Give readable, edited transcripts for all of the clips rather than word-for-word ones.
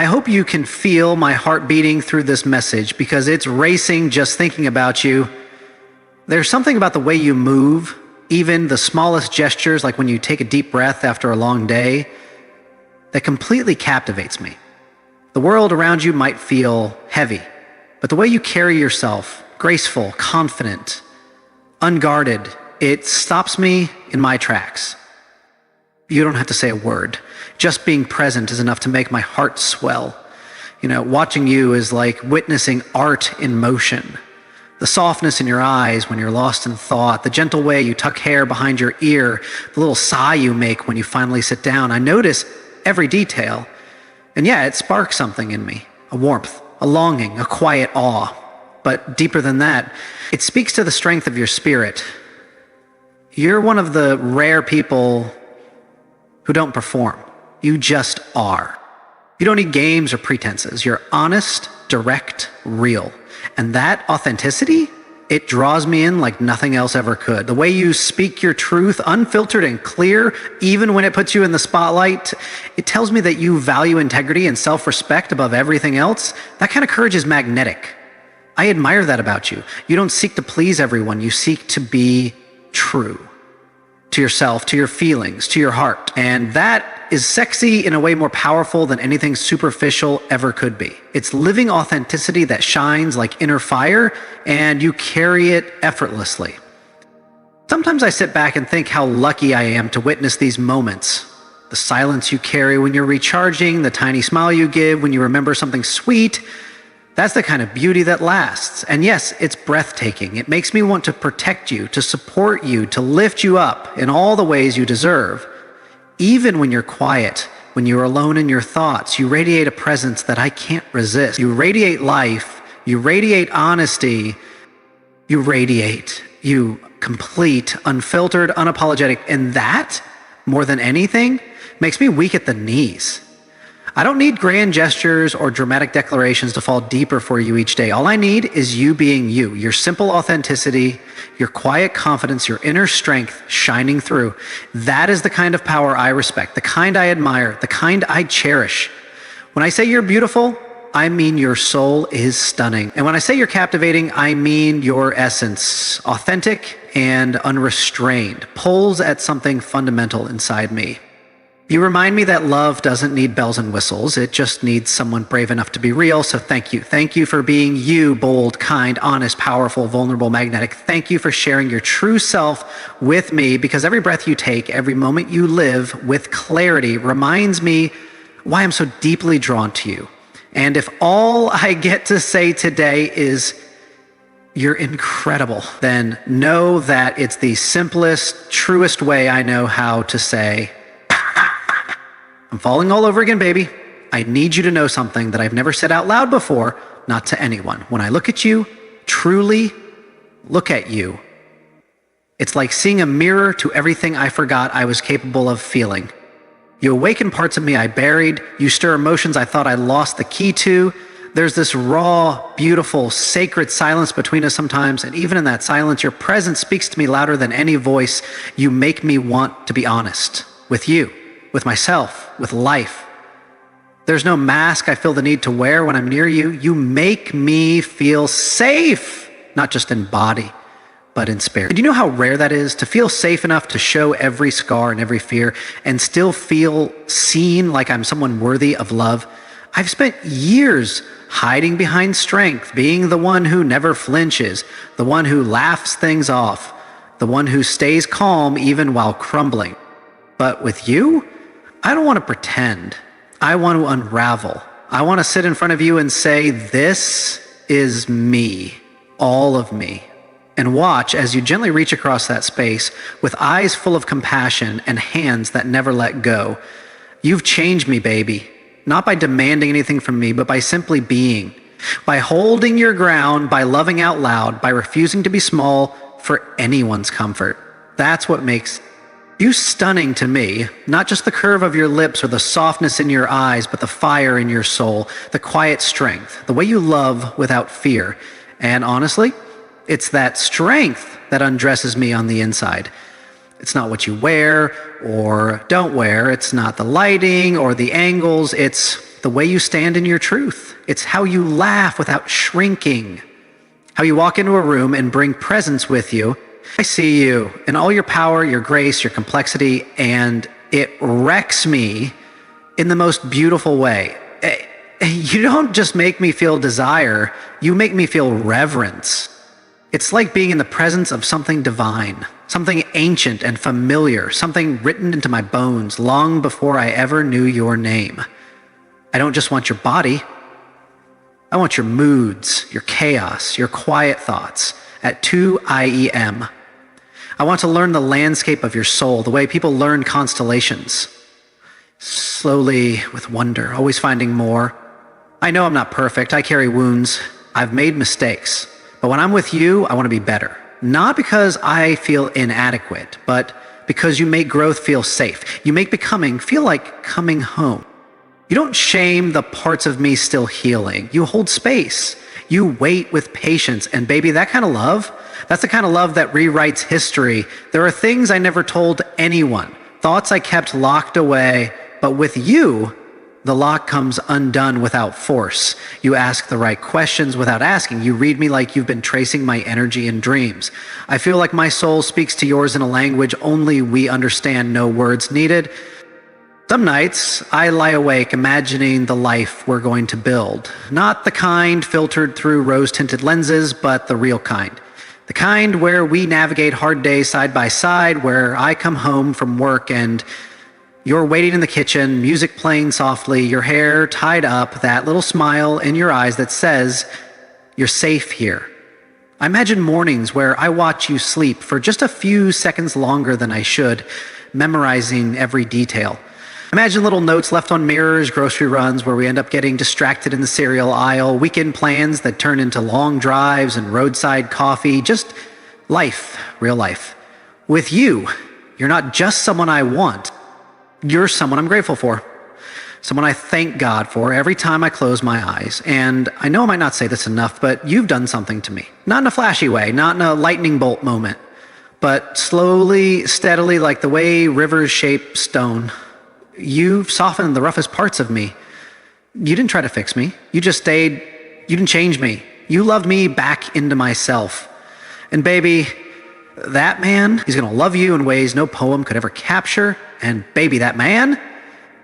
I hope you can feel my heart beating through this message because it's racing just thinking about you. There's something about the way you move, even the smallest gestures, like when you take a deep breath after a long day, that completely captivates me. The world around you might feel heavy, but the way you carry yourself, graceful, confident, unguarded, it stops me in my tracks. You don't have to say a word. Just being present is enough to make my heart swell. Watching you is like witnessing art in motion. The softness in your eyes when you're lost in thought, the gentle way you tuck hair behind your ear, the little sigh you make when you finally sit down. I notice every detail. And yeah, it sparks something in me. A warmth, a longing, a quiet awe. But deeper than that, it speaks to the strength of your spirit. You're one of the rare people who don't perform. You just are. You don't need games or pretenses. You're honest, direct, real. And that authenticity, it draws me in like nothing else ever could. The way you speak your truth, unfiltered and clear, even when it puts you in the spotlight, it tells me that you value integrity and self-respect above everything else. That kind of courage is magnetic. I admire that about you. You don't seek to please everyone. You seek to be true to yourself, to your feelings, to your heart. And that is sexy in a way more powerful than anything superficial ever could be. It's living authenticity that shines like inner fire, and you carry it effortlessly. Sometimes I sit back and think how lucky I am to witness these moments. The silence you carry when you're recharging, the tiny smile you give when you remember something sweet. That's the kind of beauty that lasts. And yes, it's breathtaking. It makes me want to protect you, to support you, to lift you up in all the ways you deserve. Even when you're quiet, when you're alone in your thoughts, you radiate a presence that I can't resist. You radiate life. You radiate honesty. You radiate. You complete, unfiltered, unapologetic. And that, more than anything, makes me weak at the knees. I don't need grand gestures or dramatic declarations to fall deeper for you each day. All I need is you being you, your simple authenticity, your quiet confidence, your inner strength shining through. That is the kind of power I respect, the kind I admire, the kind I cherish. When I say you're beautiful, I mean your soul is stunning. And when I say you're captivating, I mean your essence, authentic and unrestrained, pulls at something fundamental inside me. You remind me that love doesn't need bells and whistles. It just needs someone brave enough to be real. So thank you. Thank you for being you, bold, kind, honest, powerful, vulnerable, magnetic. Thank you for sharing your true self with me, because every breath you take, every moment you live with clarity reminds me why I'm so deeply drawn to you. And if all I get to say today is you're incredible, then know that it's the simplest, truest way I know how to say, I'm falling all over again, baby. I need you to know something that I've never said out loud before, not to anyone. When I look at you, truly look at you, it's like seeing a mirror to everything I forgot I was capable of feeling. You awaken parts of me I buried. You stir emotions I thought I lost the key to. There's this raw, beautiful, sacred silence between us sometimes, and even in that silence, your presence speaks to me louder than any voice. You make me want to be honest with you, with myself, with life. There's no mask I feel the need to wear when I'm near you. You make me feel safe, not just in body, but in spirit. Do you know how rare that is? To feel safe enough to show every scar and every fear and still feel seen like I'm someone worthy of love. I've spent years hiding behind strength, being the one who never flinches, the one who laughs things off, the one who stays calm even while crumbling. But with you, I don't want to pretend. I want to unravel. I want to sit in front of you and say, this is me, all of me. And watch as you gently reach across that space with eyes full of compassion and hands that never let go. You've changed me, baby. Not by demanding anything from me, but by simply being. By holding your ground, by loving out loud, by refusing to be small for anyone's comfort. That's what makes you stunning to me. Not just the curve of your lips or the softness in your eyes, but the fire in your soul, the quiet strength, the way you love without fear. And honestly, it's that strength that undresses me on the inside. It's not what you wear or don't wear. It's not the lighting or the angles. It's the way you stand in your truth. It's how you laugh without shrinking. How you walk into a room and bring presence with you. I see you in all your power, your grace, your complexity, and it wrecks me in the most beautiful way. You don't just make me feel desire, you make me feel reverence. It's like being in the presence of something divine, something ancient and familiar, something written into my bones long before I ever knew your name. I don't just want your body. I want your moods, your chaos, your quiet thoughts at 2 IEM. I want to learn the landscape of your soul, the way people learn constellations. Slowly, with wonder, always finding more. I know I'm not perfect. I carry wounds. I've made mistakes. But when I'm with you, I want to be better. Not because I feel inadequate, but because you make growth feel safe. You make becoming feel like coming home. You don't shame the parts of me still healing. You hold space. You wait with patience. And baby, that kind of love, that's the kind of love that rewrites history. There are things I never told anyone, thoughts I kept locked away, but with you, the lock comes undone without force. You ask the right questions without asking. You read me like you've been tracing my energy in dreams. I feel like my soul speaks to yours in a language only we understand, no words needed. Some nights, I lie awake imagining the life we're going to build. Not the kind filtered through rose-tinted lenses, but the real kind. The kind where we navigate hard days side by side, where I come home from work and you're waiting in the kitchen, music playing softly, your hair tied up, that little smile in your eyes that says, you're safe here. I imagine mornings where I watch you sleep for just a few seconds longer than I should, memorizing every detail. Imagine little notes left on mirrors, grocery runs where we end up getting distracted in the cereal aisle, weekend plans that turn into long drives and roadside coffee, just life, real life. With you, you're not just someone I want. You're someone I'm grateful for, someone I thank God for every time I close my eyes. And I know I might not say this enough, but you've done something to me. Not in a flashy way, not in a lightning bolt moment, but slowly, steadily, like the way rivers shape stone. You've softened the roughest parts of me. You didn't try to fix me. You just stayed. You didn't change me. You loved me back into myself. And baby, that man, he's going to love you in ways no poem could ever capture. And baby, that man,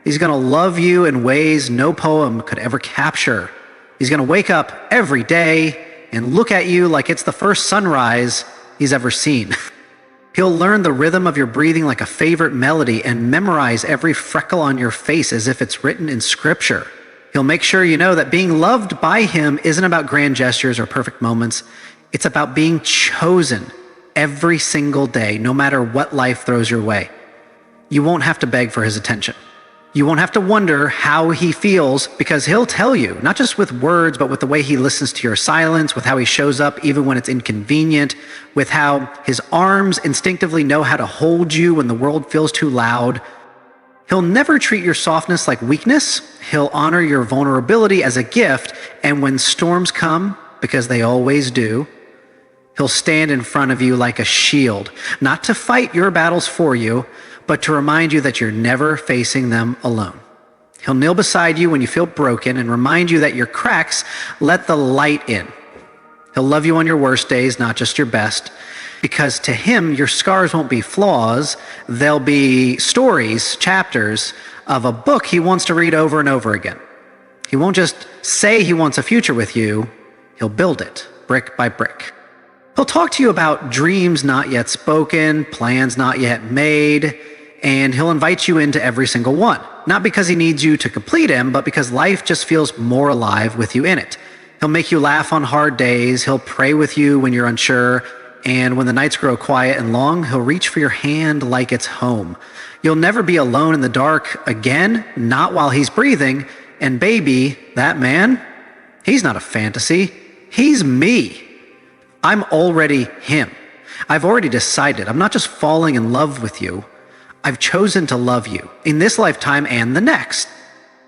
he's going to love you in ways no poem could ever capture. He's going to wake up every day and look at you like it's the first sunrise he's ever seen. He'll learn the rhythm of your breathing like a favorite melody and memorize every freckle on your face as if it's written in scripture. He'll make sure you know that being loved by him isn't about grand gestures or perfect moments. It's about being chosen every single day, no matter what life throws your way. You won't have to beg for his attention. You won't have to wonder how he feels, because he'll tell you, not just with words, but with the way he listens to your silence, with how he shows up even when it's inconvenient, with how his arms instinctively know how to hold you when the world feels too loud. He'll never treat your softness like weakness. He'll honor your vulnerability as a gift, and when storms come, because they always do, he'll stand in front of you like a shield, not to fight your battles for you, but to remind you that you're never facing them alone. He'll kneel beside you when you feel broken and remind you that your cracks let the light in. He'll love you on your worst days, not just your best, because to him, your scars won't be flaws. They'll be stories, chapters of a book he wants to read over and over again. He won't just say he wants a future with you. He'll build it brick by brick. He'll talk to you about dreams not yet spoken, plans not yet made, and he'll invite you into every single one. Not because he needs you to complete him, but because life just feels more alive with you in it. He'll make you laugh on hard days. He'll pray with you when you're unsure. And when the nights grow quiet and long, he'll reach for your hand like it's home. You'll never be alone in the dark again, not while he's breathing. And baby, that man, he's not a fantasy. He's me. I'm already him. I've already decided. I'm not just falling in love with you. I've chosen to love you in this lifetime and the next.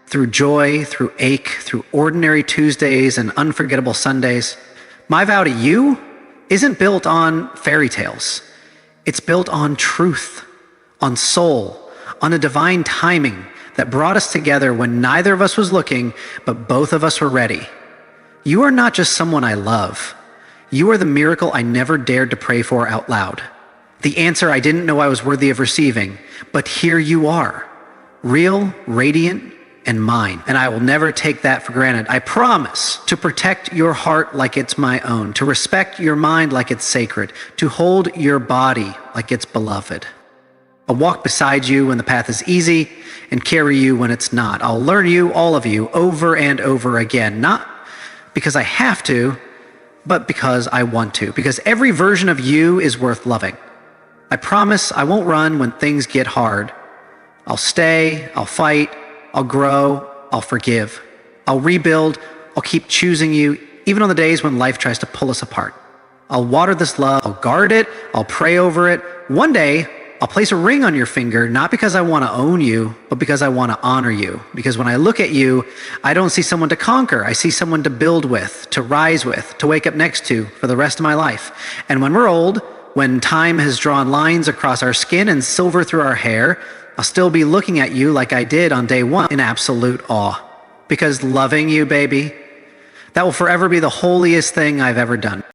Through joy, through ache, through ordinary Tuesdays and unforgettable Sundays. My vow to you isn't built on fairy tales. It's built on truth, on soul, on a divine timing that brought us together when neither of us was looking, but both of us were ready. You are not just someone I love. You are the miracle I never dared to pray for out loud. The answer I didn't know I was worthy of receiving, but here you are, real, radiant, and mine. And I will never take that for granted. I promise to protect your heart like it's my own, to respect your mind like it's sacred, to hold your body like it's beloved. I'll walk beside you when the path is easy and carry you when it's not. I'll learn you, all of you, over and over again, not because I have to, but because I want to, because every version of you is worth loving. I promise I won't run when things get hard. I'll stay, I'll fight, I'll grow, I'll forgive. I'll rebuild, I'll keep choosing you, even on the days when life tries to pull us apart. I'll water this love, I'll guard it, I'll pray over it. One day, I'll place a ring on your finger, not because I want to own you, but because I want to honor you. Because when I look at you, I don't see someone to conquer. I see someone to build with, to rise with, to wake up next to for the rest of my life. And when we're old, when time has drawn lines across our skin and silver through our hair, I'll still be looking at you like I did on day one in absolute awe. Because loving you, baby, that will forever be the holiest thing I've ever done.